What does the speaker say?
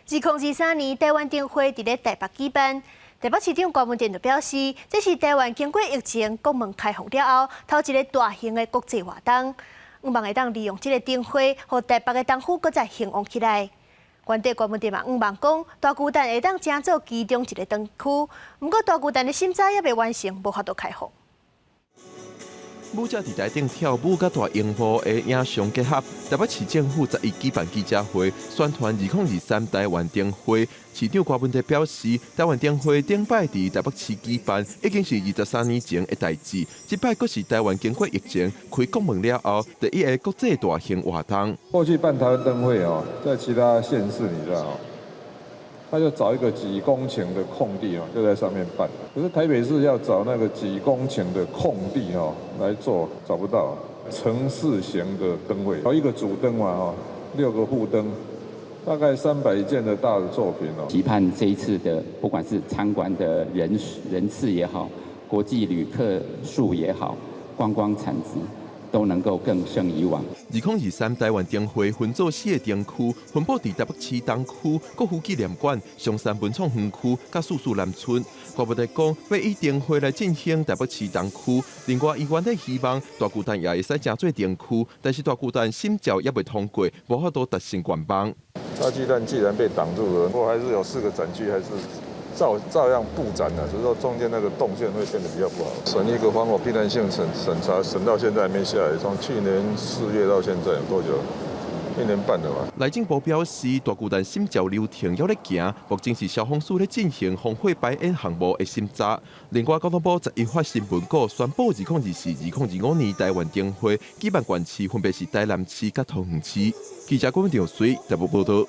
2023年台湾灯会伫咧台北举办，台北市长高文健就表示，这是台湾经过疫情国门开放了后，头一个大型的国际活动，希望会当利用这个灯会，让台北的灯区搁再兴旺起来。原地高文健嘛，希望讲大巨蛋会当成做其中一个灯区，不过大巨蛋的心早也未完成，无法度开放。 舞者伫台顶跳舞，甲大荧幕的影像结合。台北市政府11举办记者会，宣传2023台湾灯会。市长郭文哲表示，台湾灯会顶摆伫台北市举办，已经是23年前的代志。这摆阁是台湾经过疫情开国门了后，第一个国际大型活动。过去办台湾灯会哦，在其他县市你知道哦。 他就找一个几公顷的空地哦，就在上面办。可是台北市要找那个几公顷的空地哦来做，找不到。城市型的灯会，一个主灯嘛哦，6个副灯，大概300件的大的作品哦。期盼这一次的不管是参观的人次也好，国际旅客数也好，观光产值。 都能够更胜以往。2023台湾灯会分做4个灯区，分布伫台北市东区、国父纪念馆、松山文创园区、甲树树南村。郭文哲讲，要以灯会来振兴台北市东区。另外，伊原咧希望大巨蛋也会使成做灯区，但是大巨蛋心照也未通过，无法度达成愿望。大巨蛋既然被挡住了，不过还是有4个展区还是。 照样布展的，只是说中间那个动线会变得比较不好。审一个防火避难性审查，审到现在还没下来，从去年4月到现在有多久？1年半了吧。内政部表示，大巨蛋心照流程还咧行，目前是消防署咧进行防火排烟项目的审查。另外，交通部11发新闻稿宣布，2024、2025年台湾灯会举办县市分别是台南市甲桃园市。记者郭文祥随台北报道。